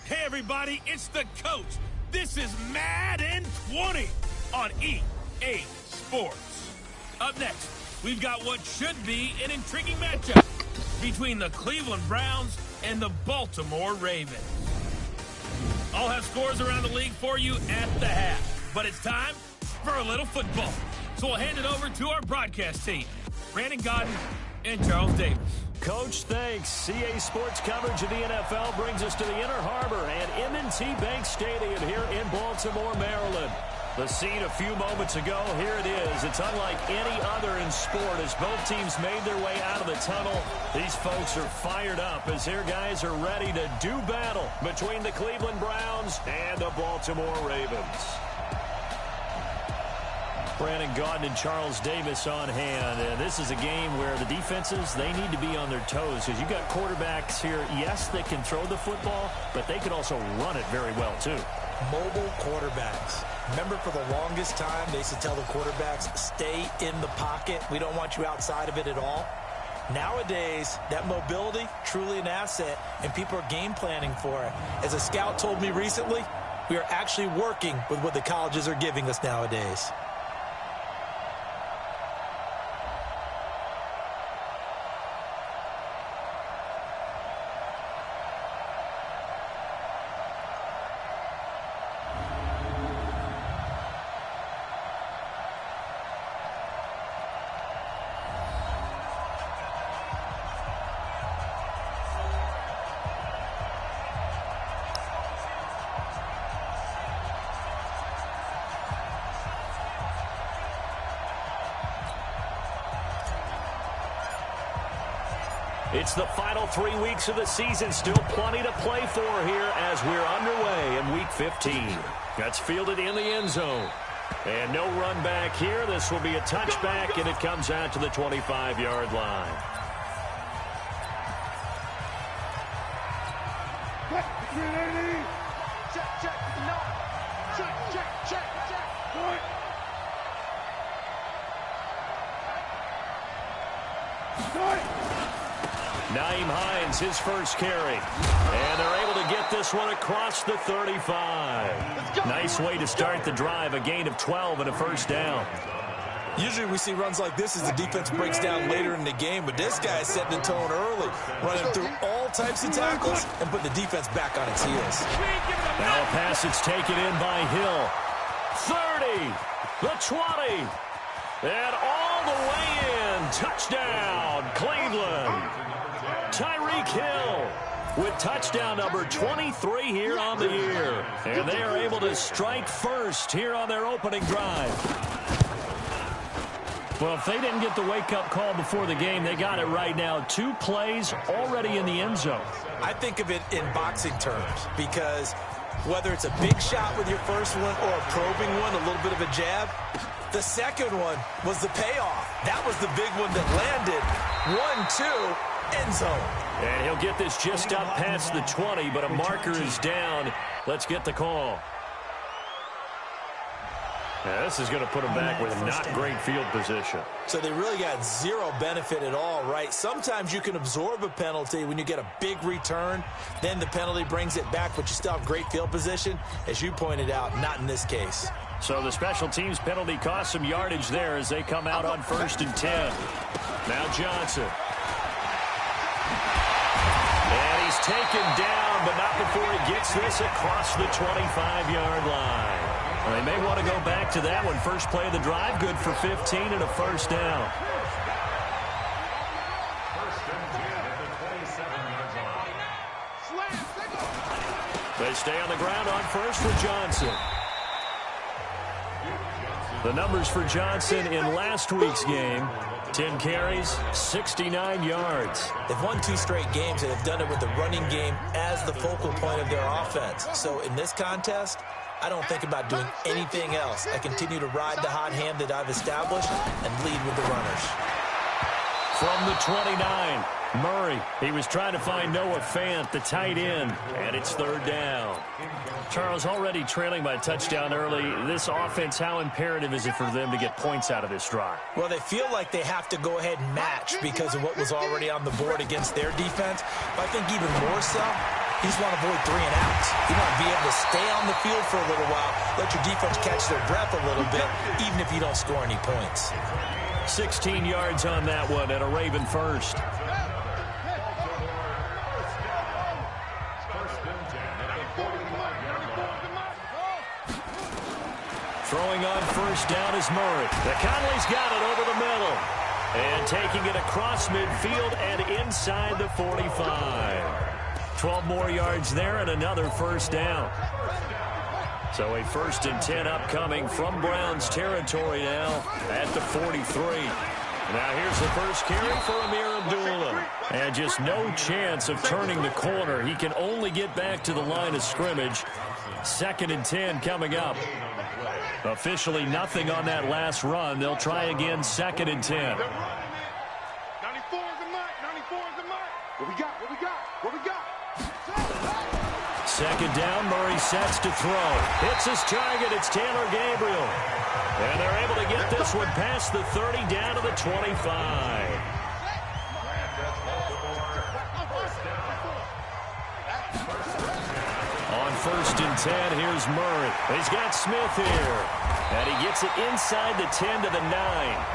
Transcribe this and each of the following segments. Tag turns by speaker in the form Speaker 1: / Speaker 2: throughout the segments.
Speaker 1: Hey everybody, it's the coach. This is Madden 20 on EA Sports. Up next, we've got what should be an intriguing matchup between the Cleveland Browns and the Baltimore Ravens. I'll have scores around the league for you at the half, but it's time for a little football. So we'll hand it over to our broadcast team, Brandon Godden and Charles Davis.
Speaker 2: Coach, thanks. CA Sports coverage of the NFL brings us to the Inner Harbor and M&T Bank Stadium here in Baltimore, Maryland. The scene a few moments ago, here it is. It's unlike any other in sport as both teams made their way out of the tunnel. These folks are fired up as their guys are ready to do battle between the Cleveland Browns and the Baltimore Ravens. Brandon Gaudin and Charles Davis on hand. And this is a game where the defenses, they need to be on their toes because you've got quarterbacks here, yes, they can throw the football, but they can also run it very well, too.
Speaker 3: Mobile quarterbacks. Remember, for the longest time, they used to tell the quarterbacks, stay in the pocket. We don't want you outside of it at all. Nowadays, that mobility, truly an asset, and people are game planning for it. As a scout told me recently, we are actually working with what the colleges are giving us nowadays.
Speaker 2: It's the final 3 weeks of the season. Still plenty to play for here as we're underway in Week 15. That's fielded in the end zone. And no run back here. This will be a touchback, and it comes out to the 25-yard line. Naeem Hines, his first carry. And they're able to get this one across the 35. Nice way to start the drive, a gain of 12 and a first down.
Speaker 3: Usually we see runs like this as the defense breaks down later in the game, but this guy is setting the tone early, running through all types of tackles and putting the defense back on its heels.
Speaker 2: Now a pass that's taken in by Hill. 30, the 20, and all the way in. Touchdown, Cleveland. Tyreek Hill with touchdown number 23 here on the year. And they are able to strike first here on their opening drive. Well, if they didn't get the wake-up call before the game, they got it right now. 2 plays already in the end zone.
Speaker 3: I think of it in boxing terms because whether it's a big shot with your first one or a probing one, a little bit of a jab, the second one was the payoff. That was the big one that landed. 1-2. End zone.
Speaker 2: And he'll get this just up past the 20, but a marker is down. Let's get the call. Now, this is going to put him back with not great field position.
Speaker 3: So they really got zero benefit at all, right? Sometimes you can absorb a penalty when you get a big return. Then the penalty brings it back, but you still have great field position. As you pointed out, not in this case.
Speaker 2: So the special teams penalty cost some yardage there as they come out on 1st and 10. Now Johnson. And he's taken down, but not before he gets this across the 25-yard line. Well, they may want to go back to that one. First play of the drive, good for 15 and a first down. They stay on the ground on first with Johnson. The numbers for Johnson in last week's game: 10 carries, 69 yards.
Speaker 3: They've won 2 straight games, and they've done it with the running game as the focal point of their offense. So in this contest, I don't think about doing anything else. I continue to ride the hot hand that I've established and lead with the runners.
Speaker 2: From the 29, Murray. He was trying to find Noah Fant, the tight end, and it's 3rd down. Charles, already trailing by a touchdown early. This offense, how imperative is it for them to get points out of this drive?
Speaker 3: Well, they feel like they have to go ahead and match because of what was already on the board against their defense. But I think even more so, You just want to avoid 3 and outs. You want to be able to stay on the field for a little while, let your defense catch their breath a little bit, even if you don't score any points.
Speaker 2: 16 yards on that one and a Raven first. Throwing on first down is Murray. Conley's got it over the middle. And taking it across midfield and inside the 45. 12 more yards there and another first down. So a 1st and 10 upcoming from Browns territory now at the 43. Now here's the first carry for Amir Abdullah. And just no chance of turning the corner. He can only get back to the line of scrimmage. 2nd and 10 coming up. Officially nothing on that last run. They'll try again 2nd and 10.
Speaker 4: 94 is the mark. 94 is the mark. What we got? What we got? What we got?
Speaker 2: 2nd down. Murray sets to throw. Hits his target. It's Taylor Gabriel. And they're able to get this one past the 30 down to the 25. On 1st and 10, here's Murray. He's got Smith here. And he gets it inside the 10 to the 9.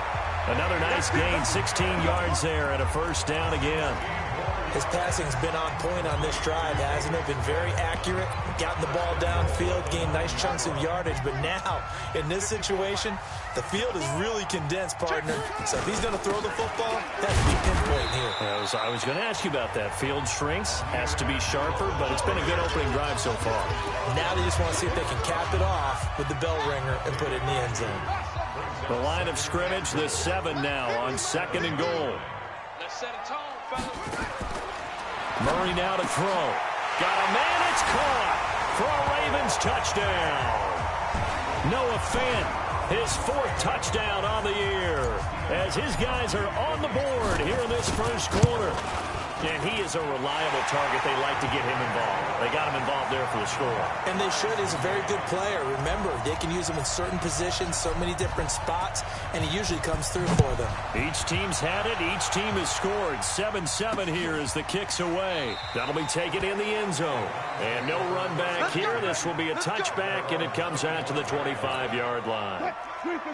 Speaker 2: Another nice gain, 16 yards there, and a 1st down again.
Speaker 3: His passing's been on point on this drive, hasn't it? Been very accurate, gotten the ball downfield, gained nice chunks of yardage. But now, in this situation, the field is really condensed, partner. So if he's going to throw the football, has to be pinpoint here.
Speaker 2: I was going to ask you about that. Field shrinks, has to be sharper, but it's been a good opening drive so far.
Speaker 3: Now they just want to see if they can cap it off with the bell ringer and put it in the end zone.
Speaker 2: The line of scrimmage, the 7 now on 2nd and goal.
Speaker 4: Let's set a tone, fellas.
Speaker 2: Murray now to throw. Got a man, it's caught for a Ravens touchdown. Noah Fant, his 4th touchdown on the year, as his guys are on the board here in this first quarter. And he is a reliable target. They like to get him involved. They got him involved there for the score.
Speaker 3: And they should. He's a very good player. Remember, they can use him in certain positions, so many different spots, and he usually comes through for them.
Speaker 2: Each team's had it. Each team has scored. 7-7 here as the kick's away. That'll be taken in the end zone. And no run back here. This will be a touchback, and it comes out to the 25-yard line.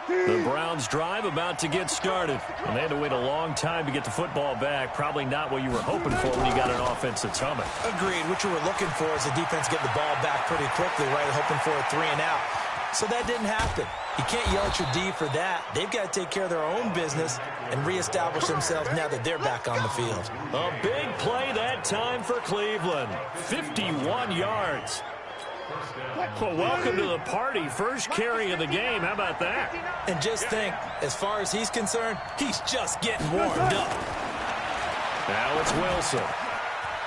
Speaker 2: The Browns drive about to get started. And they had to wait a long time to get the football back. Probably not what you were hoping for when you got an offense that's humming.
Speaker 3: Agreed. What you were looking for is the defense getting the ball back pretty quickly, right? Hoping for a 3 and out. So that didn't happen. You can't yell at your D for that. They've got to take care of their own business and reestablish themselves now that they're back on the field.
Speaker 2: A big play that time for Cleveland. 51 yards. Well, welcome to the party. First carry of the game. How about that?
Speaker 3: And just think, as far as he's concerned, he's just getting warmed up.
Speaker 2: Now it's Wilson.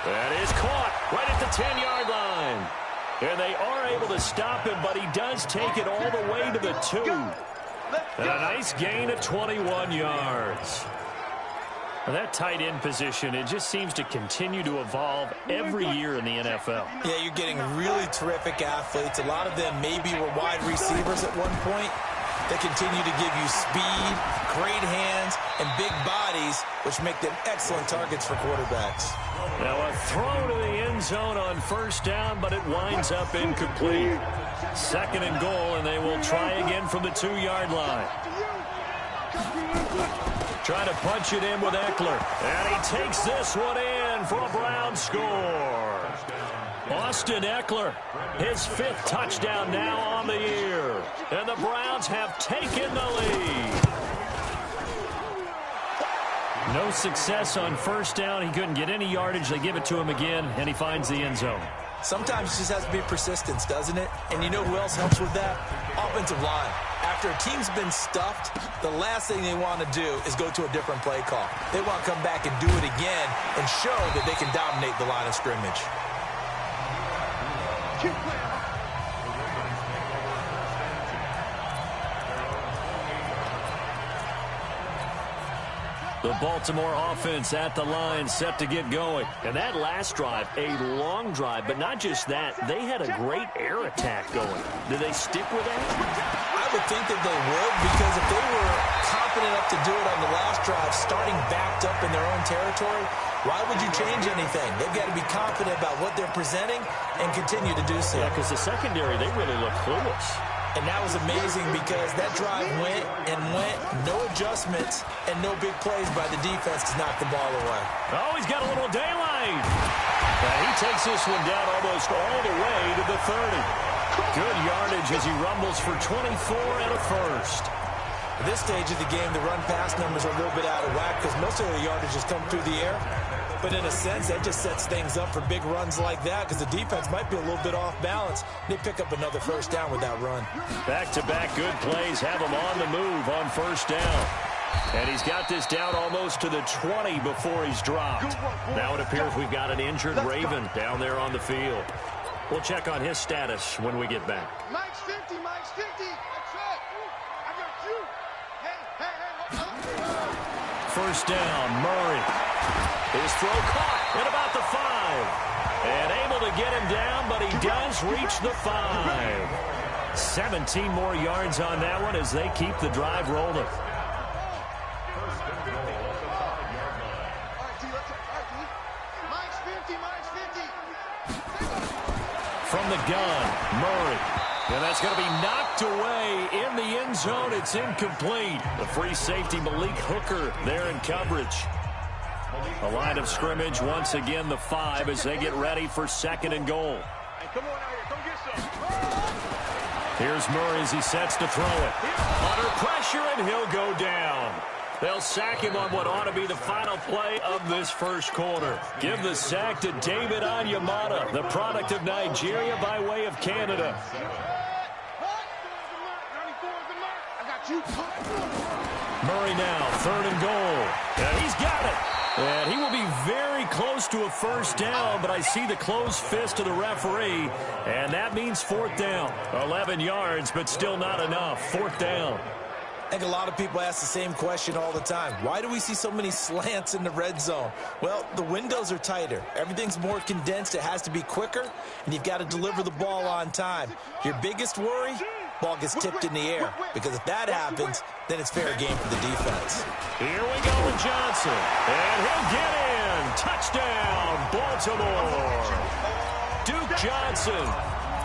Speaker 2: That is caught right at the 10-yard line. And they are able to stop him, but he does take it all the way to the 2. And a nice gain of 21 yards. Well, that tight end position, it just seems to continue to evolve every year in the NFL.
Speaker 3: Yeah, you're getting really terrific athletes. A lot of them maybe were wide receivers at one point. They continue to give you speed, great hands, and big bodies, which make them excellent targets for quarterbacks.
Speaker 2: Now a throw to the end zone on 1st down, but it winds up incomplete. 2nd and goal, and they will try again from the 2-yard line. Trying to punch it in with Eckler. And he takes this one in for a Brown score. Austin Eckler, his 5th touchdown now on the year. And the Browns have taken the lead. No success on 1st down. He couldn't get any yardage. They give it to him again, and he finds the end zone.
Speaker 3: Sometimes it just has to be persistence, doesn't it? And you know who else helps with that? Offensive line. After a team's been stuffed, the last thing they want to do is go to a different play call. They want to come back and do it again and show that they can dominate the line of scrimmage.
Speaker 2: The Baltimore offense at the line, set to get going. And that last drive, a long drive, but not just that. They had a great air attack going. Do they stick with that?
Speaker 3: I would think that they would, because if they were confident confident enough to do it on the last drive, starting backed up in their own territory. Why would you change anything? They've got to be confident about what they're presenting and continue to do so.
Speaker 2: Yeah, because the secondary, they really look clueless.
Speaker 3: And that was amazing because that drive went and went, no adjustments, and no big plays by the defense to knock the ball away.
Speaker 2: Oh, he's got a little daylight. He takes this one down almost all the way to the 30. Good yardage as he rumbles for 24 and a first.
Speaker 3: At this stage of the game, the run-pass numbers are a little bit out of whack because most of the yardage has come through the air. But in a sense, that just sets things up for big runs like that because the defense might be a little bit off balance. They pick up another first down with that run.
Speaker 2: Back-to-back good plays have him on the move on first down. And he's got this down almost to the 20 before he's dropped. Now it appears we've got an injured Raven down there on the field. We'll check on his status when we get back.
Speaker 4: Mike's 50, Mike's 50. That's it. I got you. Hey.
Speaker 2: First down, Murray. His throw caught at about the 5. And able to get him down, but he does reach the 5. 17 more yards on that one as they keep the drive rolling. From the gun, Murray. And that's going to be knocked away in the end zone. It's incomplete. The free safety, Malik Hooker, there in coverage. A line of scrimmage, once again, the 5 as they get ready for second and goal.
Speaker 4: Hey, come on out here. Come get some.
Speaker 2: Here's Murray as he sets to throw it. Under pressure, and he'll go down. They'll sack him on what ought to be the final play of this first quarter. Give the sack to David Onyemata, the product of Nigeria by way of Canada. Murray now, third and goal. And he's got it. And he will be very close to a first down, but I see the closed fist of the referee, and that means fourth down. 11 yards, but still not enough. Fourth down.
Speaker 3: I think a lot of people ask the same question all the time. Why do we see so many slants in the red zone? Well, the windows are tighter. Everything's more condensed. It has to be quicker, and you've got to deliver the ball on time. Your biggest worry? Ball gets tipped in the air, because if that happens, then it's fair game for the defense.
Speaker 2: Here we go with Johnson, and he'll get in. Touchdown, Baltimore. Duke Johnson,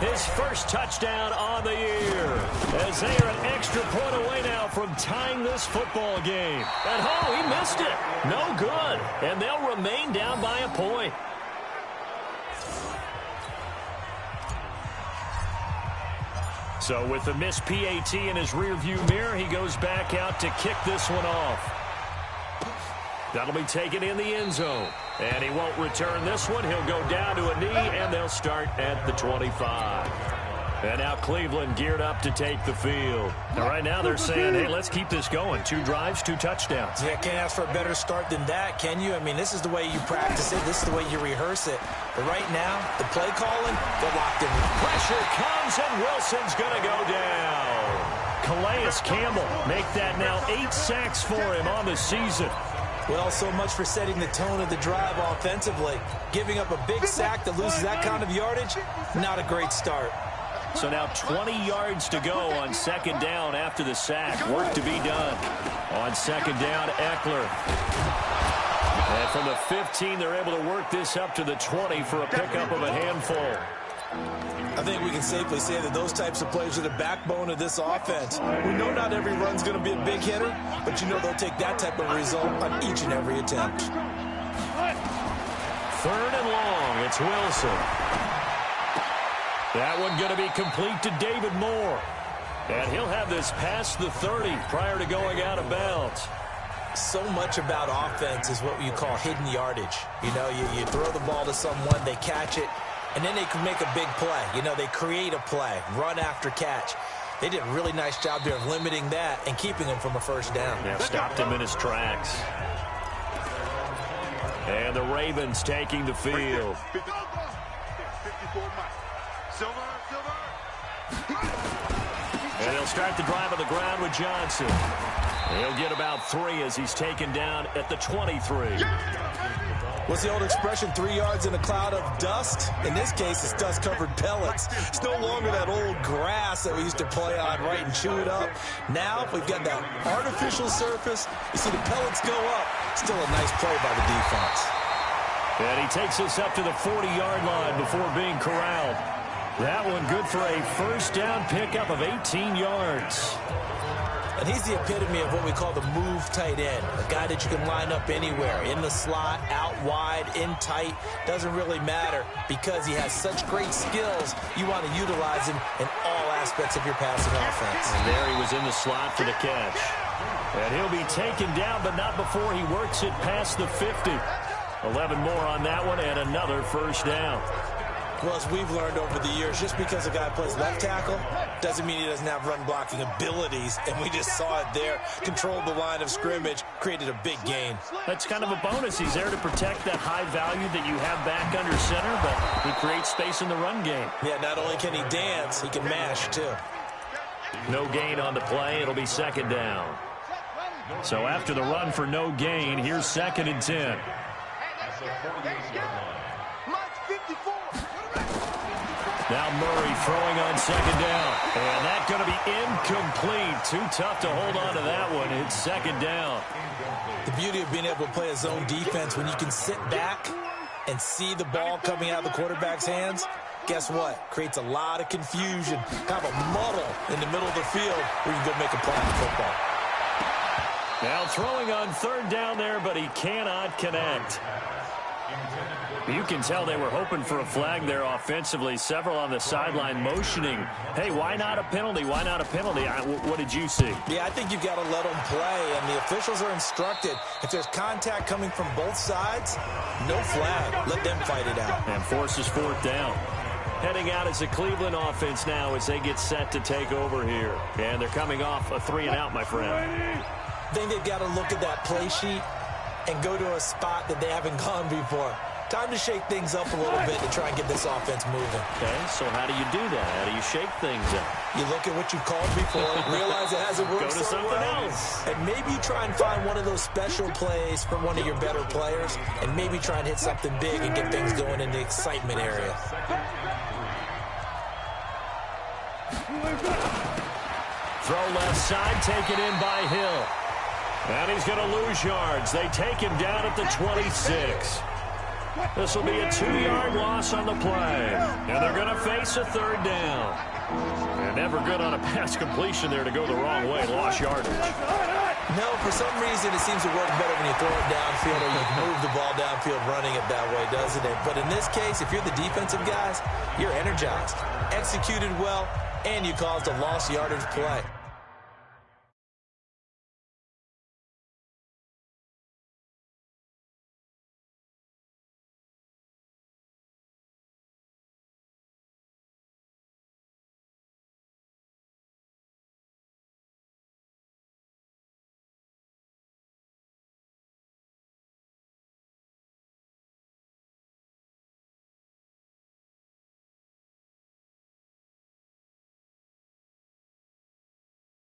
Speaker 2: his first touchdown on the year, as they are an extra point away now from tying this football game. And he missed it. No good. And they'll remain down by a point. So with the missed PAT in his rearview mirror, he goes back out to kick this one off. That'll be taken in the end zone. And he won't return this one. He'll go down to a knee, and they'll start at the 25. And now Cleveland geared up to take the field. And right now they're saying, hey, let's keep this going. 2 drives, 2 touchdowns.
Speaker 3: Yeah, can't ask for a better start than that, can you? I mean, this is the way you practice it. This is the way you rehearse it. But right now, the play calling, they're locked in.
Speaker 2: Pressure comes, and Wilson's going to go down. Calais Campbell make that now 8 sacks for him on the season.
Speaker 3: Well, so much for setting the tone of the drive offensively. Giving up a big sack that loses that kind of yardage, not a great start.
Speaker 2: So now 20 yards to go on second down after the sack. Work to be done. On second down, Eckler. And from the 15, they're able to work this up to the 20 for a pickup of a handful.
Speaker 3: I think we can safely say that those types of plays are the backbone of this offense. We know not every run's going to be a big hitter, but you know they'll take that type of result on each and every attempt.
Speaker 2: Third and long, it's Wilson. That one going to be complete to David Moore. And he'll have this past the 30 prior to going out of bounds.
Speaker 3: So much about offense is what you call hidden yardage. You know, you throw the ball to someone, they catch it, and then they can make a big play. You know, they create a play, run after catch. They did a really nice job there of limiting that and keeping him from a first down.
Speaker 2: Yeah, stopped him in his tracks. And the Ravens taking the field. And they'll start the drive on the ground with Johnson. He'll get about 3 as he's taken down at the 23.
Speaker 3: What's the old expression, 3 yards in a cloud of dust? In this case, it's dust-covered pellets. It's no longer that old grass that we used to play on, right, and chew it up. Now, we've got that artificial surface. You see the pellets go up. Still a nice play by the defense.
Speaker 2: And he takes us up to the 40-yard line before being corralled. That one good for a first down pickup of 18 yards.
Speaker 3: And he's the epitome of what we call the move tight end, a guy that you can line up anywhere, in the slot, out wide, in tight, doesn't really matter because he has such great skills. You want to utilize him in all aspects of your passing offense.
Speaker 2: And there he was in the slot for the catch. And he'll be taken down, but not before he works it past the 50. 11 more on that one and another first down.
Speaker 3: Well, as we've learned over the years, just because a guy plays left tackle doesn't mean he doesn't have run-blocking abilities, and we just saw it there. Controlled the line of scrimmage, created a big gain.
Speaker 2: That's kind of a bonus. He's there to protect that high value that you have back under center, but he creates space in the run game.
Speaker 3: Yeah, not only can he dance, he can mash, too.
Speaker 2: No gain on the play. It'll be second down. So after the run for no gain, here's 2nd and 10. Now Murray throwing on second down. And that's going to be incomplete. Too tough to hold on to that one. It's second down.
Speaker 3: The beauty of being able to play a zone defense, when you can sit back and see the ball coming out of the quarterback's hands, guess what? Creates a lot of confusion, kind of a muddle in the middle of the field where you can go make a play on the football.
Speaker 2: Now throwing on third down there, but he cannot connect. You can tell they were hoping for a flag there offensively. Several on the sideline motioning, hey, why not a penalty? Why not a penalty? What did you see?
Speaker 3: Yeah, I think you've got to let them play, and the officials are instructed. If there's contact coming from both sides, no flag. Let them fight it out.
Speaker 2: And forces fourth down. Heading out as the Cleveland offense now as they get set to take over here. And they're coming off a 3-and-out, my friend.
Speaker 3: I think they've got to look at that play sheet and go to a spot that they haven't gone before. Time to shake things up a little bit to try and get this offense moving.
Speaker 2: Okay, so how do you do that? How do you shake things up?
Speaker 3: You look at what you've called before, realize it hasn't worked
Speaker 2: Go to
Speaker 3: so
Speaker 2: something
Speaker 3: well,
Speaker 2: else.
Speaker 3: and maybe try and find one of those special plays from one of your better players, and maybe try and hit something big and get things going in the excitement area.
Speaker 2: Throw left side, taken in by Hill. And he's going to lose yards. They take him down at the 26. This will be a 2-yard loss on the play. And they're going to face a third down. And never good on a pass completion there to go the wrong way. Lost yardage.
Speaker 3: No, for some reason it seems to work better when you throw it downfield or you move the ball downfield running it that way, doesn't it? But in this case, if you're the defensive guys, you're energized, executed well, and you caused a lost yardage play.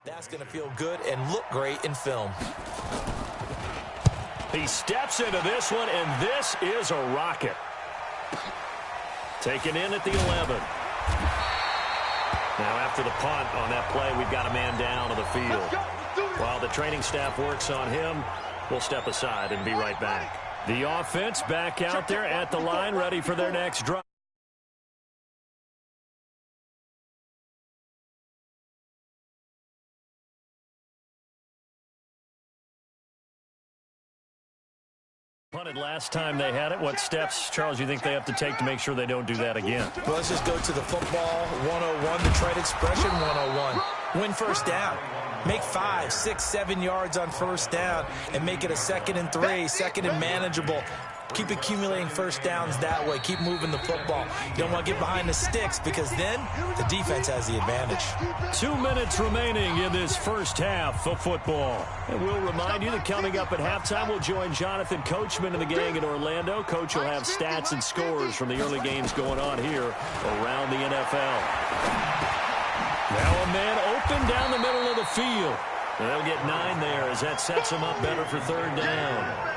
Speaker 3: That's going to feel good and look great in film.
Speaker 2: He steps into this one, and this is a rocket. Taken in at the 11. Now after the punt on that play, we've got a man down on the field. While the training staff works on him, we'll step aside and be right back. The offense back out there at the line, ready for their next drive. Punted last time they had it. What steps, Charles, you think they have to take to make sure they don't do that again?
Speaker 3: Well, let's just go to the football 101, the trade expression 101. Win first down. Make 5, 6, 7 yards on first down and make it a 2nd and 3, 2nd and manageable. Keep accumulating first downs that way. Keep moving the football. You don't want to get behind the sticks because then the defense has the advantage.
Speaker 2: 2 minutes remaining in this first half of football. And we'll remind you that coming up at halftime, we'll join Jonathan Coachman and the gang in Orlando. Coach will have stats and scores from the early games going on here around the NFL. Now a man open down the middle of the field. And they'll get 9 there as that sets them up better for third down.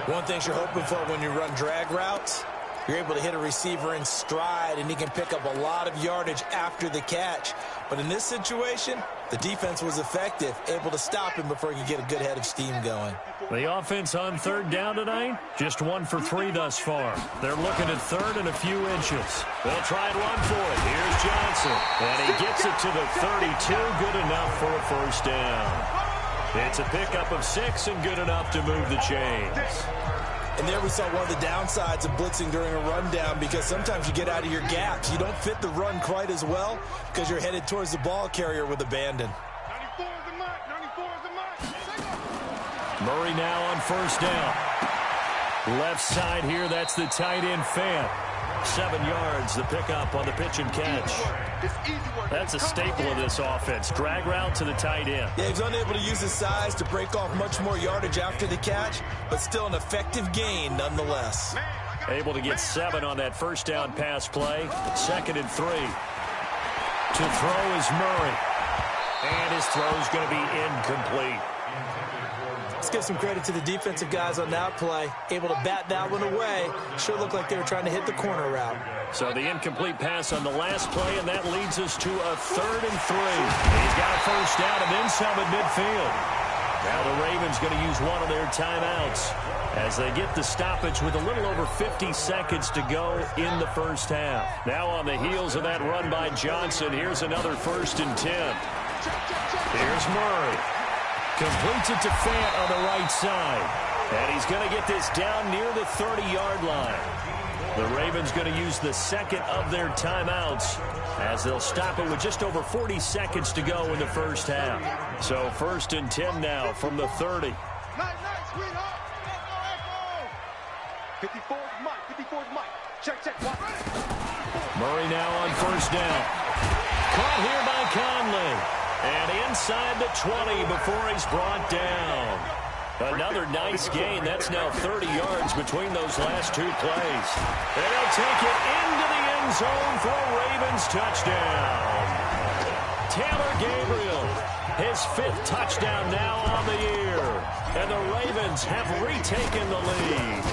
Speaker 3: One thing you're hoping for when you run drag routes, you're able to hit a receiver in stride, and he can pick up a lot of yardage after the catch. But in this situation, the defense was effective, able to stop him before he could get a good head of steam going.
Speaker 2: The offense on third down tonight, just 1 for 3 thus far. They're looking at third and a few inches. They'll try and run for it. Here's Johnson, and he gets it to the 32, good enough for a first down. It's a pickup of 6 and good enough to move the chains.
Speaker 3: And there we saw one of the downsides of blitzing during a rundown, because sometimes you get out of your gaps. You don't fit the run quite as well because you're headed towards the ball carrier with abandon.
Speaker 4: 94 is the mark. 94 is the mark.
Speaker 2: Murray now on first down. Left side here, that's the tight end Fant. 7 yards, the pickup on the pitch and catch. That's a staple of this offense. Drag route to the tight end.
Speaker 3: Yeah, he's unable to use his size to break off much more yardage after the catch, but still an effective gain nonetheless.
Speaker 2: Able to get 7 on that first down pass play. 2nd and 3. To throw is Murray. And his throw is going to be incomplete.
Speaker 3: Let's give some credit to the defensive guys on that play. Able to bat that one away. Sure looked like they were trying to hit the corner route.
Speaker 2: So the incomplete pass on the last play, and that leads us to a 3rd and 3. He's got a first down and then some at midfield. Now the Ravens going to use one of their timeouts as they get the stoppage with a little over 50 seconds to go in the first half. Now on the heels of that run by Johnson, here's another 1st and 10. Here's Murray. Completes it to Fant on the right side. And he's going to get this down near the 30-yard line. The Ravens going to use the 2nd of their timeouts as they'll stop it with just over 40 seconds to go in the first half. So 1st and 10 now from the 30.
Speaker 4: Nice, sweetheart. 54 is Mike. 54 is Mike. Check. Watch.
Speaker 2: Murray now on first down. Caught here by Conley. And inside the 20 before he's brought down. Another nice gain. That's now 30 yards between those last 2 plays. And they'll take it into the end zone for a Ravens touchdown. Taylor Gabriel, his 5th touchdown now on the year. And the Ravens have retaken the lead.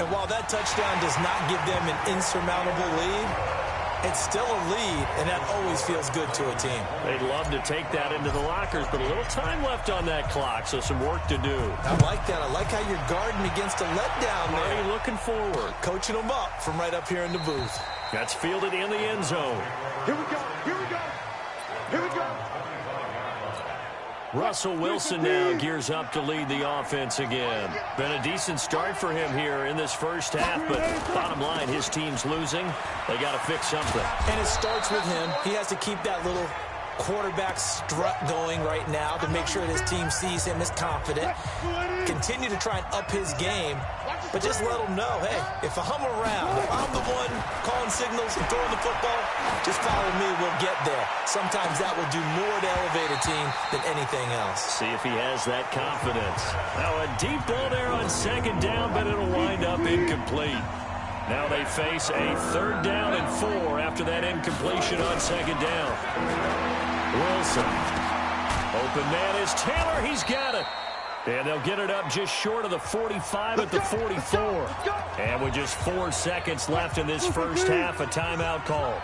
Speaker 3: And while that touchdown does not give them an insurmountable lead, it's still a lead, and that always feels good to a team.
Speaker 2: They'd love to take that into the lockers, but a little time left on that clock, so some work to do.
Speaker 3: I like that. I like how you're guarding against a letdown there.
Speaker 2: Murray looking forward.
Speaker 3: Coaching them up from right up here in the booth.
Speaker 2: That's fielded in the end zone.
Speaker 4: Here we go.
Speaker 2: Russell Wilson now gears up to lead the offense again. Been a decent start for him here in this first half, but bottom line, his team's losing. They got to fix something.
Speaker 3: And it starts with him. He has to keep that little quarterback strut going right now to make sure that his team sees him as confident. Continue to try and up his game, but just let him know, hey, if I'm around, if I'm the one calling signals and throwing the football, just follow me, we'll get there. Sometimes that will do more to elevate a team than anything else.
Speaker 2: See if he has that confidence. Now a deep ball there on 2nd down, but it'll wind up incomplete. Now they face a 3rd down and 4 after that incompletion on 2nd down. Wilson. Open man is Taylor. He's got it. And they'll get it up just short of the 45 at the 44. And with just 4 seconds left in this first half, a timeout call.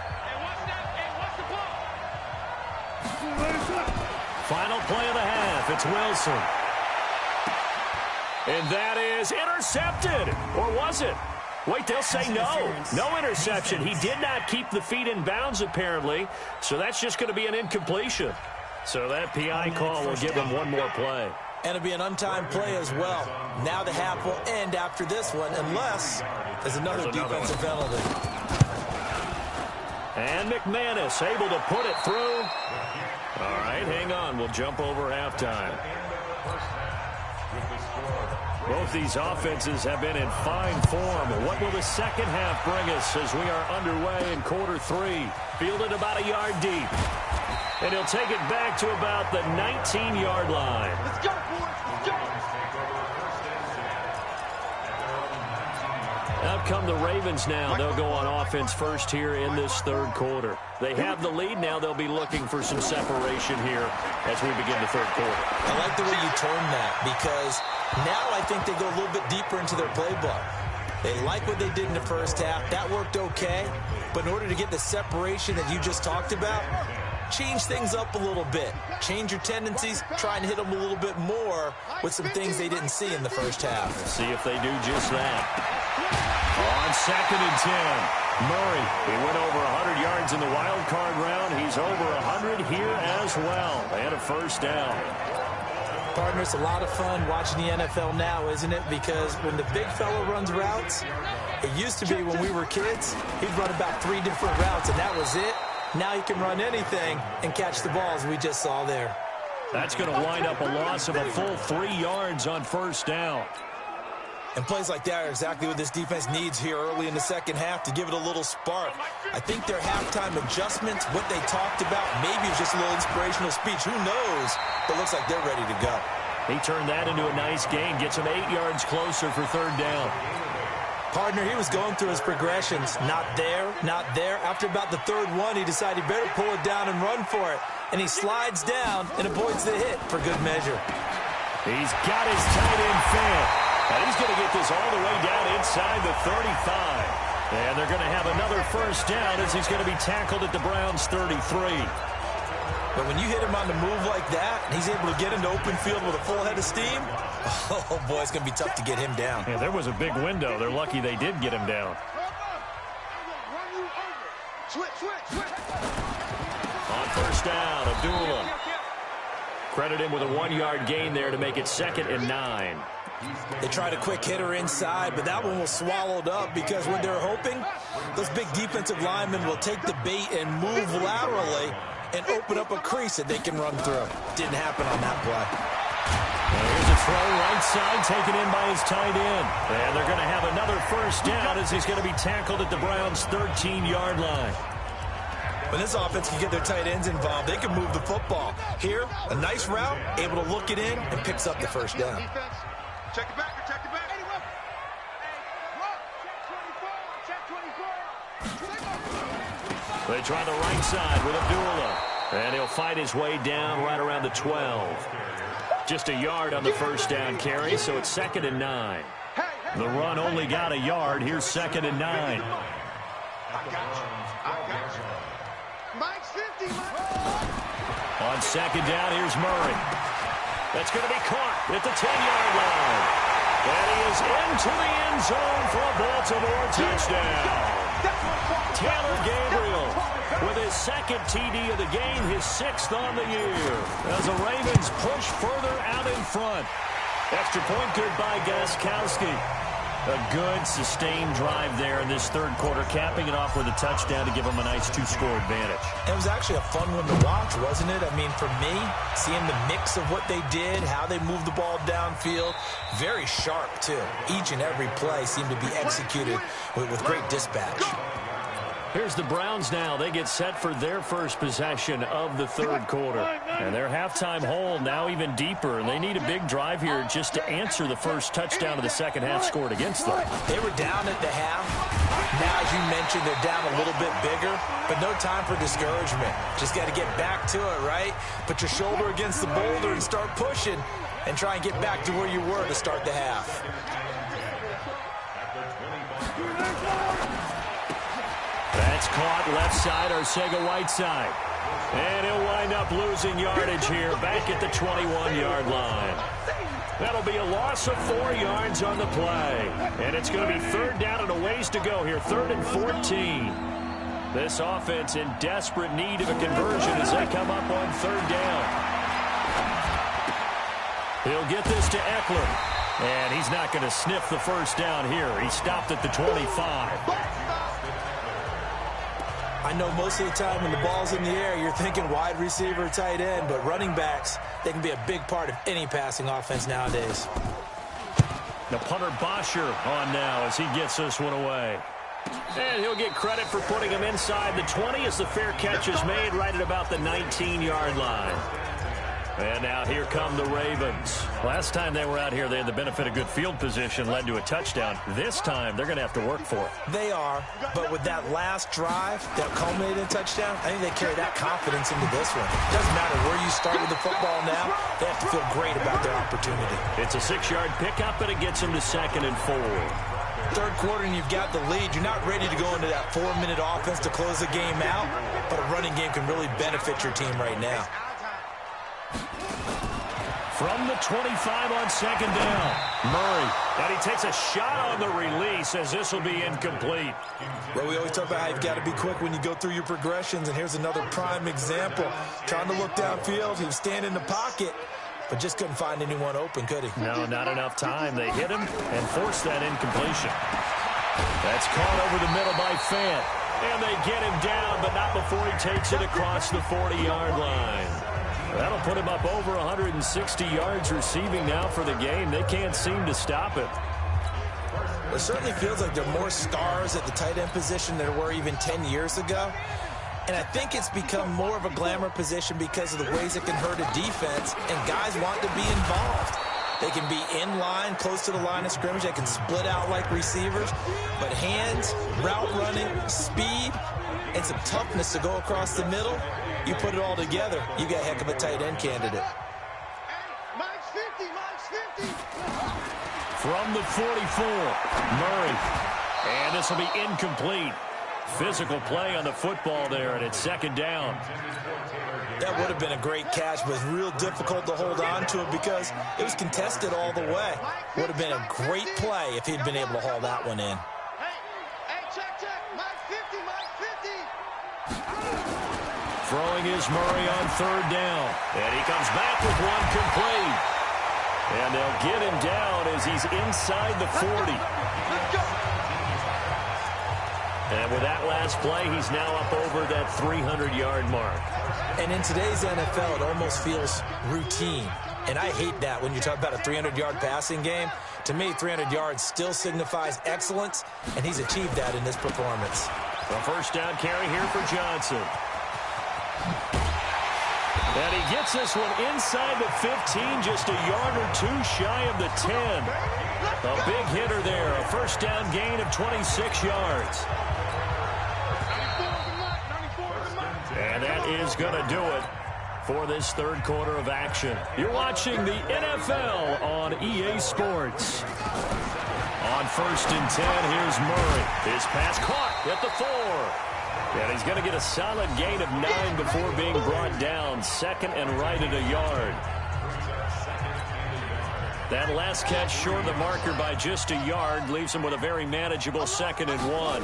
Speaker 2: Final play of the half. It's Wilson. And that is intercepted. Or was it? Wait, they'll say no. No interception. He did not keep the feet in bounds, apparently. So that's just going to be an incompletion. So that PI call will give him one more play.
Speaker 3: And it'll be an untimed play as well. Now the half will end after this one, unless there's another defensive penalty.
Speaker 2: And McManus able to put it through. All right, hang on. We'll jump over halftime. Both these offenses have been in fine form. What will the second half bring us as we are underway in quarter 3? Fielded about a yard deep. And he'll take it back to about the 19-yard line.
Speaker 4: Let's go, boys. Let's go.
Speaker 2: Out come the Ravens now. They'll go on offense first here in this 3rd quarter. They have the lead now. They'll be looking for some separation here as we begin the 3rd quarter.
Speaker 3: I like the way you term that, because Now I think they go a little bit deeper into their playbook. They like what they did in the first half. That worked okay. But in order to get the separation that you just talked about, change things up a little bit. Change your tendencies. Try and hit them a little bit more with some things they didn't see in the first half.
Speaker 2: Let's see if they do just that. On 2nd and 10. Murray, he went over 100 yards in the wild card round. He's over 100 here as well. And a first down.
Speaker 3: Partner, it's a lot of fun watching the NFL now, isn't it? Because when the big fella runs routes, it used to be when we were kids, he'd run about 3 different routes, and that was it. Now he can run anything and catch the balls we just saw there.
Speaker 2: That's going to wind up a loss of a full 3 yards on first down.
Speaker 3: And plays like that are exactly what this defense needs here early in the second half to give it a little spark. I think their halftime adjustments, what they talked about, maybe it was just a little inspirational speech. Who knows? But looks like they're ready to go.
Speaker 2: He turned that into a nice gain, gets him 8 yards closer for third down.
Speaker 3: Partner, he was going through his progressions. Not there, not there. After about the third one, he decided he better pull it down and run for it. And he slides down and avoids the hit for good measure.
Speaker 2: He's got his tight end fed. And he's going to get this all the way down inside the 35. And they're going to have another first down as he's going to be tackled at the Browns' 33.
Speaker 3: But when you hit him on the move like that, and he's able to get into open field with a full head of steam, oh, boy, it's going to be tough to get him down.
Speaker 2: Yeah, there was a big window. They're lucky they did get him down. On first down, Abdullah. Credit him with a 1-yard gain there to make it 2nd and 9.
Speaker 3: They tried a quick hitter inside, but that one was swallowed up because when they're hoping, those big defensive linemen will take the bait and move laterally and open up a crease that they can run through. Didn't happen on that play.
Speaker 2: Well, here's a throw right side taken in by his tight end. And they're going to have another first down as he's going to be tackled at the Browns' 13-yard line.
Speaker 3: When this offense can get their tight ends involved, they can move the football. Here, a nice route, able to look it in, and picks up the first down.
Speaker 4: Check it back, check it back.
Speaker 2: They try the right side with Abdullah. And he'll fight his way down right around the 12. Just a yard on the first down carry, so it's 2nd and 9. The run only got a yard. Here's 2nd and 9.
Speaker 4: I got you. Mike's 50.
Speaker 2: On 2nd down, here's Murray. That's going to be caught at the 10-yard line. And he is into the end zone for a Baltimore touchdown. Taylor Gabriel with his 2nd TD of the game, his 6th on the year. As the Ravens push further out in front. Extra point good by Gostkowski. A good, sustained drive there in this third quarter, capping it off with a touchdown to give them a nice 2-score advantage.
Speaker 3: It was actually a fun one to watch, wasn't it? I mean, for me, seeing the mix of what they did, how they moved the ball downfield, very sharp, too. Each and every play seemed to be executed with great dispatch.
Speaker 2: Here's the Browns now. They get set for their first possession of the third quarter. And their halftime hole now even deeper. And they need a big drive here just to answer the first touchdown of the second half scored against them.
Speaker 3: They were down at the half. Now, as you mentioned, they're down a little bit bigger, but no time for discouragement. Just got to get back to it, right? Put your shoulder against the boulder and start pushing and try and get back to where you were to start the half.
Speaker 2: That's caught left side, Arcega-Whiteside. And he'll wind up losing yardage here back at the 21-yard line. That'll be a loss of 4 yards on the play. And it's going to be third down and a ways to go here, 3rd and 14. This offense in desperate need of a conversion as they come up on third down. He'll get this to Eckler. And he's not going to sniff the first down here. He stopped at the 25.
Speaker 3: I know most of the time when the ball's in the air, you're thinking wide receiver, tight end, but running backs, they can be a big part of any passing offense nowadays.
Speaker 2: The punter Bosher on now as he gets this one away. And he'll get credit for putting him inside the 20 as the fair catch is made right at about the 19-yard line. And now here come the Ravens. Last time they were out here, they had the benefit of good field position, led to a touchdown. This time, they're going to have to work for it.
Speaker 3: They are, but with that last drive that culminated in a touchdown, I think they carry that confidence into this one. It doesn't matter where you start with the football now. They have to feel great about their opportunity.
Speaker 2: It's a 6-yard pickup, and it gets them to 2nd and 4.
Speaker 3: Third quarter and you've got the lead. You're not ready to go into that 4-minute offense to close the game out, but a running game can really benefit your team right now.
Speaker 2: From the 25 on 2nd down, Murray. And he takes a shot on the release as this will be incomplete.
Speaker 3: Well, we always talk about how you've got to be quick when you go through your progressions, and here's another prime example. Trying to look downfield, he was standing in the pocket, but just couldn't find anyone open, could he?
Speaker 2: No, not enough time. They hit him and forced that incompletion. That's caught over the middle by Fant. And they get him down, but not before he takes it across the 40-yard line. That'll put him up over 160 yards receiving now for the game. They can't seem to stop it.
Speaker 3: It certainly feels like there are more stars at the tight end position than there were even 10 years ago. And I think it's become more of a glamour position because of the ways it can hurt a defense, and guys want to be involved. They can be in line, close to the line of scrimmage. They can split out like receivers. But hands, route running, speed, and some toughness to go across the middle, you put it all together, you got a heck of a tight end candidate.
Speaker 4: Mike's 50.
Speaker 2: From the 44, Murray. And this will be incomplete. Physical play on the football there, and it's 2nd down.
Speaker 3: That would have been a great catch, but it's real difficult to hold on to it because it was contested all the way. Would have been a great play if he'd been able to haul that one in.
Speaker 4: Hey, check. Mike 50.
Speaker 2: Throwing is Murray on 3rd down. And he comes back with one complete. And they'll get him down as he's inside the 40.
Speaker 4: Let's go.
Speaker 2: And with that last play, he's now up over that 300-yard mark.
Speaker 3: And in today's NFL, it almost feels routine. And I hate that when you talk about a 300-yard passing game. To me, 300 yards still signifies excellence, and he's achieved that in this performance.
Speaker 2: A 1st down carry here for Johnson. And he gets this one inside the 15, just a yard or two shy of the 10. A big hitter there, a 1st down gain of 26 yards. And that is going to do it for this 3rd quarter of action. You're watching the NFL on EA Sports. On 1st and 10, here's Murray. His pass caught at the 4. And he's going to get a solid gain of 9 before being brought down. 2nd and right at a yard. That last catch short of the marker by just a yard leaves him with a very manageable 2nd and 1.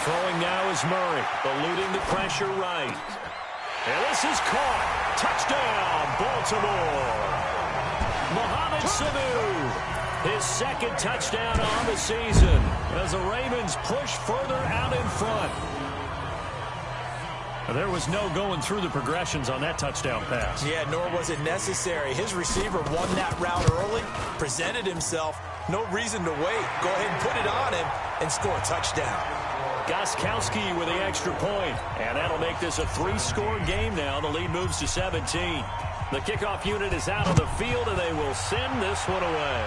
Speaker 2: Throwing now is Murray, eluding the pressure right. And this is caught. Touchdown, Baltimore. Mohamed Sanu, his 2nd touchdown on the season as the Ravens push further out in front. There was no going through the progressions on that touchdown pass.
Speaker 3: Yeah, nor was it necessary. His receiver won that route early, presented himself. No reason to wait. Go ahead and put it on him and score a touchdown.
Speaker 2: Gostkowski with the extra point, and that'll make this a 3-score game now. The lead moves to 17. The kickoff unit is out on the field, and they will send this one away.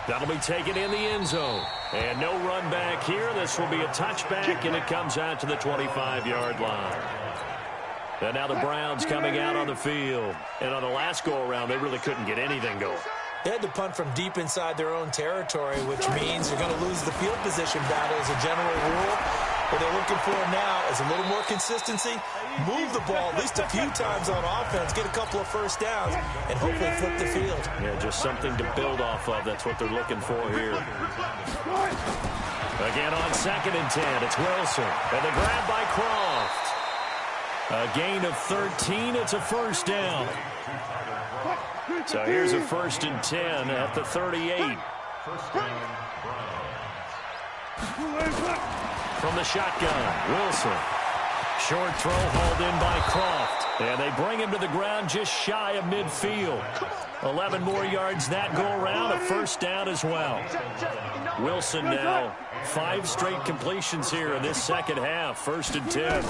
Speaker 2: That'll be taken in the end zone. And no run back here. This will be a touchback, and it comes out to the 25-yard line. And now the Browns coming out on the field. And on the last go-around, they really couldn't get anything going.
Speaker 3: They had to punt from deep inside their own territory, which means you're going to lose the field position battle as a general rule. What they're looking for now is a little more consistency, move the ball at least a few times on offense, get a couple of 1st downs, and hopefully flip the field.
Speaker 2: Yeah, just something to build off of. That's what they're looking for here. Again on 2nd and 10, it's Wilson. And the grab by Croft. A gain of 13, it's a 1st down. So here's a 1st and 10 at the 38. From the shotgun, Wilson. Short throw hauled in by Croft. And they bring him to the ground just shy of midfield. 11 more yards that go around, a 1st down as well. Wilson now, 5 straight completions here in this 2nd half. 1st and 10.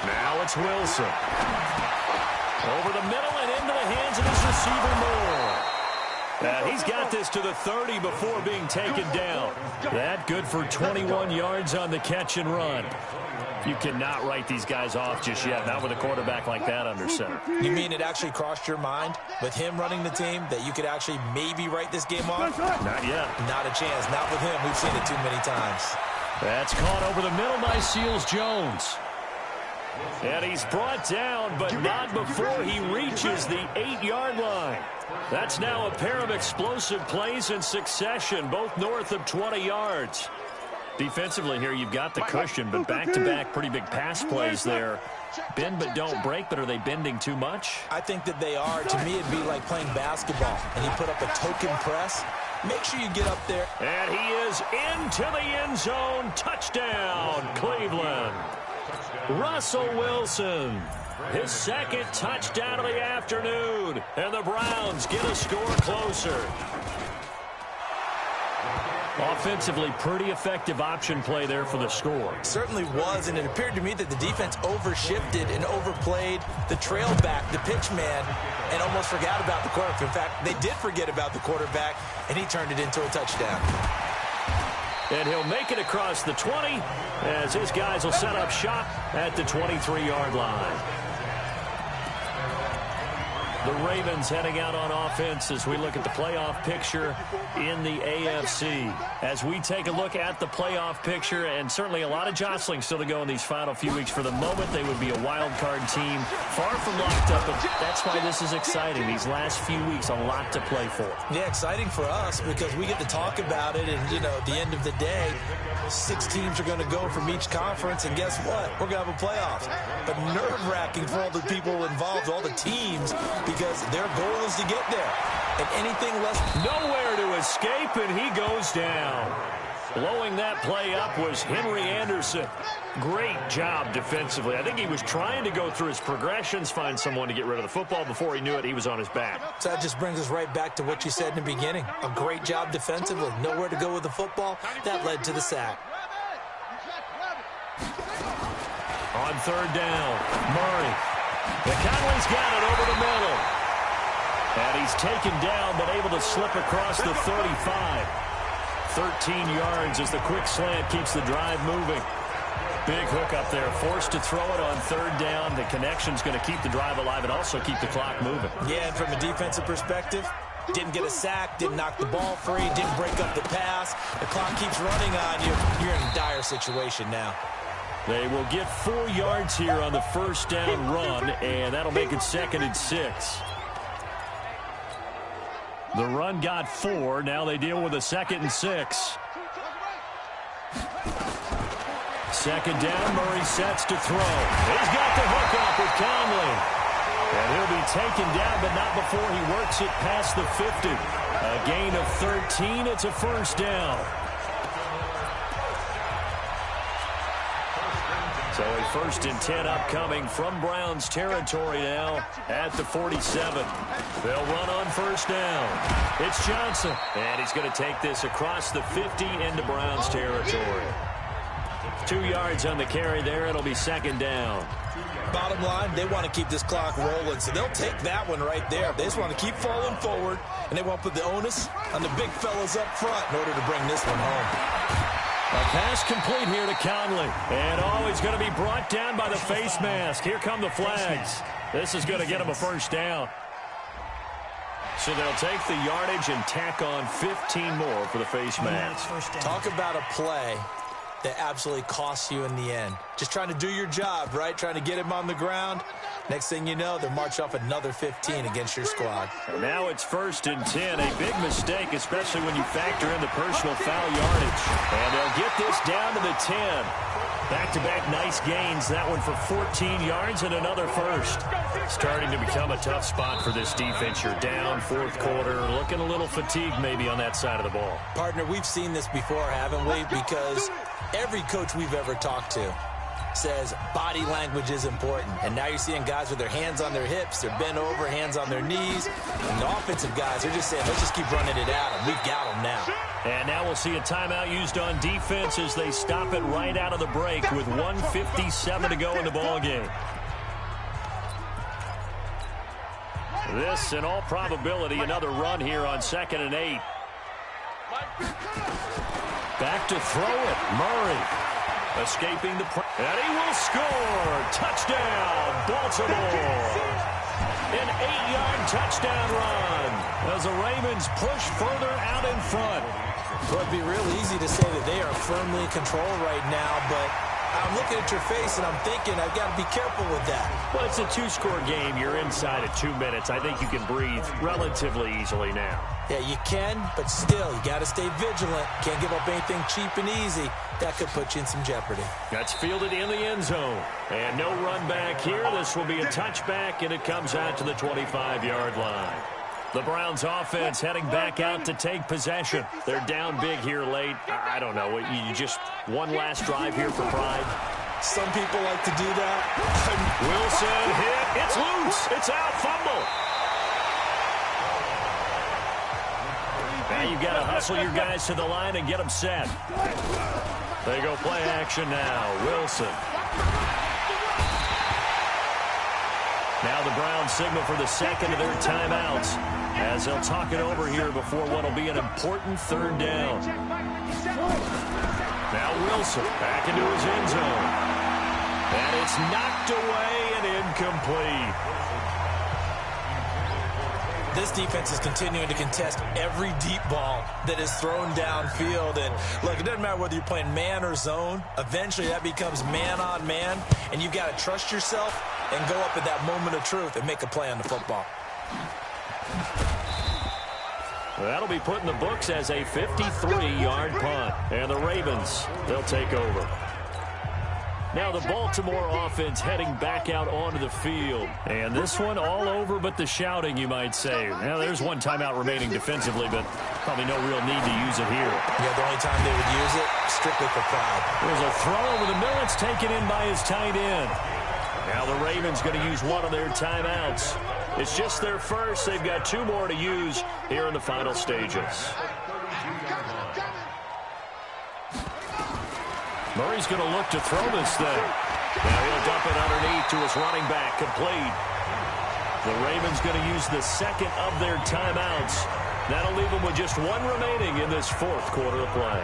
Speaker 2: Now it's Wilson. Over the middle and into the hands of his receiver, Moore. He's got this to the 30 before being taken down. That good for 21 yards on the catch and run. You cannot write these guys off just yet, not with a quarterback like that under center.
Speaker 3: You mean it actually crossed your mind with him running the team that you could actually maybe write this game off?
Speaker 2: Not yet.
Speaker 3: Not a chance. Not with him. We've seen it too many times.
Speaker 2: That's caught over the middle by Seals-Jones. And he's brought down, but not before he reaches the 8-yard line. That's now a pair of explosive plays in succession, both north of 20 yards. Defensively here, you've got the cushion, but back-to-back pretty big pass plays there. Bend but don't break, but are they bending too much?
Speaker 3: I think that they are. To me, it'd be like playing basketball, and you put up a token press. Make sure you get up there.
Speaker 2: And he is into the end zone. Touchdown, Cleveland. Russell Wilson, his second touchdown of the afternoon, and the Browns get a score closer. Offensively, pretty effective option play there for the score.
Speaker 3: Certainly was, and it appeared to me that the defense overshifted and overplayed the trail back, the pitch man, and almost forgot about the quarterback. In fact, they did forget about the quarterback, and he turned it into a touchdown.
Speaker 2: And he'll make it across the 20 as his guys will set up shop at the 23-yard line. The Ravens heading out on offense as we look at the playoff picture in the AFC. As we take a look at the playoff picture, and certainly a lot of jostling still to go in these final few weeks. For the moment, they would be a wild card team, far from locked up, but that's why this is exciting. These last few weeks, a lot to play for.
Speaker 3: Yeah, exciting for us because we get to talk about it, and, you know, at the end of the day, 6 teams are going to go from each conference, and guess what? We're going to have a playoffs. But nerve-wracking for all the people involved, all the teams, because their goal is to get there. And anything less...
Speaker 2: Nowhere to escape, and he goes down. Blowing that play up was Henry Anderson. Great job defensively. I think he was trying to go through his progressions, find someone to get rid of the football. Before he knew it, he was on his back.
Speaker 3: So that just brings us right back to what you said in the beginning. A great job defensively. Nowhere to go with the football. That led to the sack.
Speaker 2: On third down, Murray. Conley's got it over the middle. And he's taken down, but able to slip across the 35. 13 yards as the quick slant keeps the drive moving. Big hook up there, forced to throw it on third down. The connection's going to keep the drive alive and also keep the clock moving.
Speaker 3: Yeah, and from a defensive perspective, didn't get a sack, didn't knock the ball free, didn't break up the pass. The clock keeps running on you. You're in a dire situation now.
Speaker 2: They will get 4 yards here on the first down run, and that'll make it 2nd and 6. The run got 4. Now they deal with a 2nd and 6. Second down, Murray sets to throw. He's got the hook up with Conley. And he'll be taken down, but not before he works it past the 50. A gain of 13. It's a first down. So a 1st and 10 upcoming from Browns territory now at the 47. They'll run on first down. It's Johnson. And he's going to take this across the 50 into Browns territory. 2 yards on the carry there. It'll be 2nd down.
Speaker 3: Bottom line, they want to keep this clock rolling, so they'll take that one right there. They just want to keep falling forward, and they want to put the onus on the big fellas up front in order to bring this one home.
Speaker 2: A pass complete here to Conley. And he's going to be brought down by the face mask. Here come the flags. This is going to get him a first down. So they'll take the yardage and tack on 15 more for the face mask.
Speaker 3: Talk about a play that absolutely costs you in the end. Just trying to do your job, right? Trying to get him on the ground. Next thing you know, they'll march off another 15 against your squad.
Speaker 2: And now it's 1st and 10. A big mistake, especially when you factor in the personal foul yardage. And they'll get this down to the 10. Back-to-back nice gains. That one for 14 yards and another first. Starting to become a tough spot for this defense. You're down 4th quarter. Looking a little fatigued maybe on that side of the ball.
Speaker 3: Partner, we've seen this before, haven't we? Because every coach we've ever talked to says body language is important. And now you're seeing guys with their hands on their hips, they're bent over, hands on their knees. And the offensive guys are just saying, let's just keep running it at them. We've got them now.
Speaker 2: And now we'll see a timeout used on defense as they stop it right out of the break with 1:57 to go in the ballgame. This, in all probability, another run here on 2nd and 8. Back to throw it. Murray escaping the pressure. And he will score. Touchdown, Baltimore. An 8-yard touchdown run as the Ravens push further out in front.
Speaker 3: Well, it'd be real easy to say that they are firmly in control right now, but I'm looking at your face and I'm thinking I've got to be careful with that.
Speaker 2: Well, it's a 2-score game. You're inside of 2 minutes. I think you can breathe relatively easily now.
Speaker 3: Yeah, you can, but still, you got to stay vigilant. Can't give up anything cheap and easy. That could put you in some jeopardy.
Speaker 2: That's fielded in the end zone. And no run back here. This will be a touchback, and it comes out to the 25-yard line. The Browns offense heading back out to take possession. They're down big here late. I don't know. You just one last drive here for pride.
Speaker 3: Some people like to do that.
Speaker 2: Wilson hit. It's loose. It's out. Fumble. Now you've got to hustle your guys to the line and get them set. They go play action now. Wilson. Now the Browns signal for the second of their timeouts as they'll talk it over here before what will be an important 3rd down. Now Wilson back into his end zone. And it's knocked away and incomplete.
Speaker 3: This defense is continuing to contest every deep ball that is thrown downfield. And look, it doesn't matter whether you're playing man or zone. Eventually that becomes man on man. And you've got to trust yourself and go up at that moment of truth and make a play on the football.
Speaker 2: That'll be put in the books as a 53-yard punt. And the Ravens, they'll take over. Now the Baltimore offense heading back out onto the field. And this one all over but the shouting, you might say. Now there's one timeout remaining defensively, but probably no real need to use it here.
Speaker 3: Yeah, the only time they would use it, strictly for pride.
Speaker 2: There's a throw over the middle. It's taken in by his tight end. Now the Ravens going to use one of their timeouts. It's just their first. They've got 2 more to use here in the final stages. Murray's going to look to throw this thing. Now he'll dump it underneath to his running back, complete. The Ravens going to use the second of their timeouts. That'll leave them with just 1 remaining in this 4th quarter of play.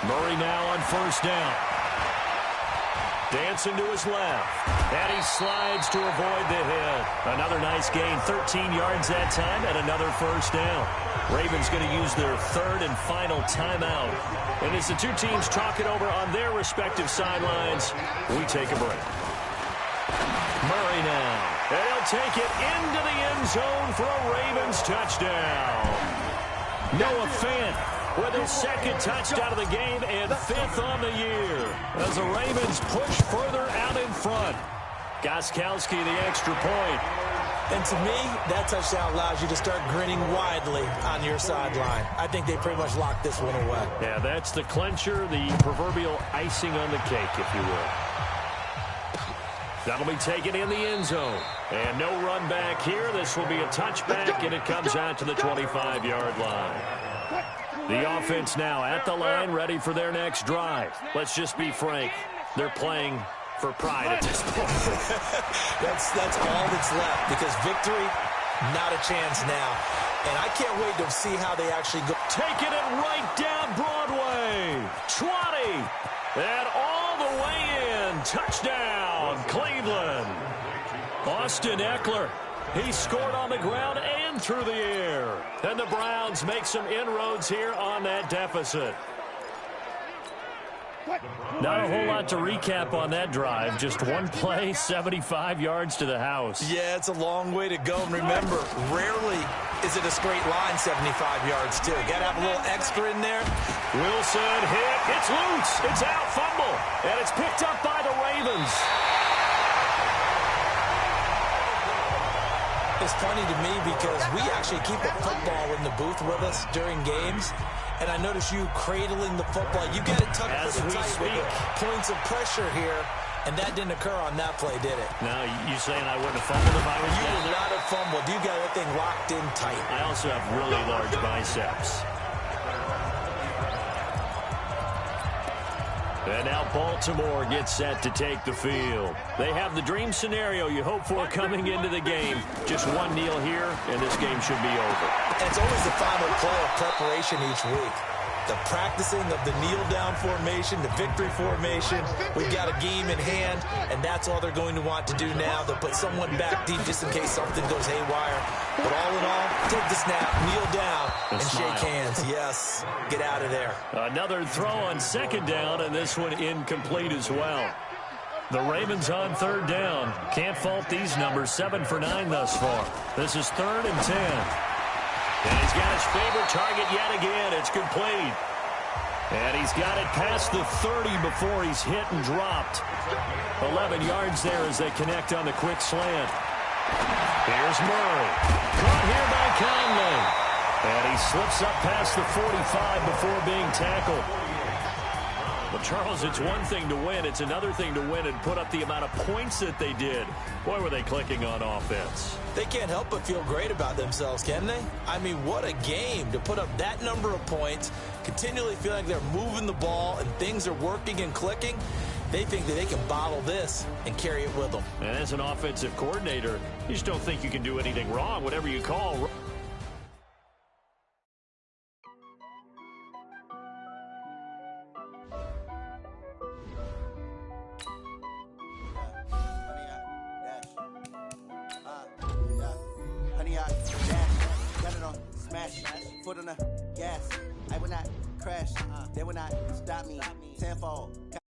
Speaker 2: Murray now on 1st down. Dancing to his left. And he slides to avoid the hit. Another nice gain, 13 yards that time, and another 1st down. Ravens going to use their 3rd and final timeout. And as the 2 teams talk it over on their respective sidelines, we take a break. Murray now. And he'll take it into the end zone for a Ravens touchdown. Noah Fant with his 2nd touchdown of the game and 5th on the year as the Ravens push further out in front. Gostkowski the extra point.
Speaker 3: And to me, that touchdown allows you to start grinning widely on your sideline. I think they pretty much locked this one away.
Speaker 2: Yeah, that's the clincher, the proverbial icing on the cake, if you will. That'll be taken in the end zone. And no run back here. This will be a touchback, and it comes out to the 25-yard line. The offense now at the line, ready for their next drive. Let's just be frank. They're playing for pride at this point.
Speaker 3: that's all that's left, because victory, not a chance now. And I can't wait to see how they actually go.
Speaker 2: Taking it right down Broadway. 20. And all the way in. Touchdown, Cleveland. Austin Eckler. He scored on the ground and through the air. And the Browns make some inroads here on that deficit. Not a whole lot to recap on that drive. Just one play, 75 yards to the house.
Speaker 3: Yeah, it's a long way to go. And remember, rarely is it a straight line 75 yards, too. Got to have a little extra in there.
Speaker 2: Wilson hit. It's loose. It's out. Fumble. And it's picked up by the Ravens.
Speaker 3: It's funny to me because we actually keep a football in the booth with us during games. And I notice you cradling the football. You get it tucked pretty tight with the points of pressure here. And that didn't occur on that play, did it?
Speaker 2: No, you saying I wouldn't have fumbled if I was
Speaker 3: You would not have fumbled. You got that thing locked in tight.
Speaker 2: I also have really large biceps. And now Baltimore gets set to take the field. They have the dream scenario you hope for coming into the game. Just one kneel here, and this game should be over.
Speaker 3: It's always the final play of preparation each week. The practicing of the kneel-down formation, the victory formation. We've got a game in hand, and that's all they're going to want to do now. They'll put someone back deep just in case something goes haywire. But all in all, take the snap, kneel down, and shake hands. Yes, get out of there.
Speaker 2: Another throw on second down, and this one incomplete as well. The Ravens on third down. Can't fault these numbers. 7 for 9 thus far. This is 3rd and 10. And he's got his favorite target yet again. It's complete. And he's got it past the 30 before he's hit and dropped. 11 yards there as they connect on the quick slant. Here's Murray. Caught here by Conley. And he slips up past the 45 before being tackled. Well, Charles, it's one thing to win. It's another thing to win and put up the amount of points that they did. Boy, were they clicking on offense.
Speaker 3: They can't help but feel great about themselves, can they? I mean, what a game to put up that number of points, continually feeling like they're moving the ball and things are working and clicking. They think that they can bottle this and carry it with them.
Speaker 2: And as an offensive coordinator, you just don't think you can do anything wrong, whatever you call.
Speaker 5: Foot on the gas, I will not crash. They will not stop me. Tenfold.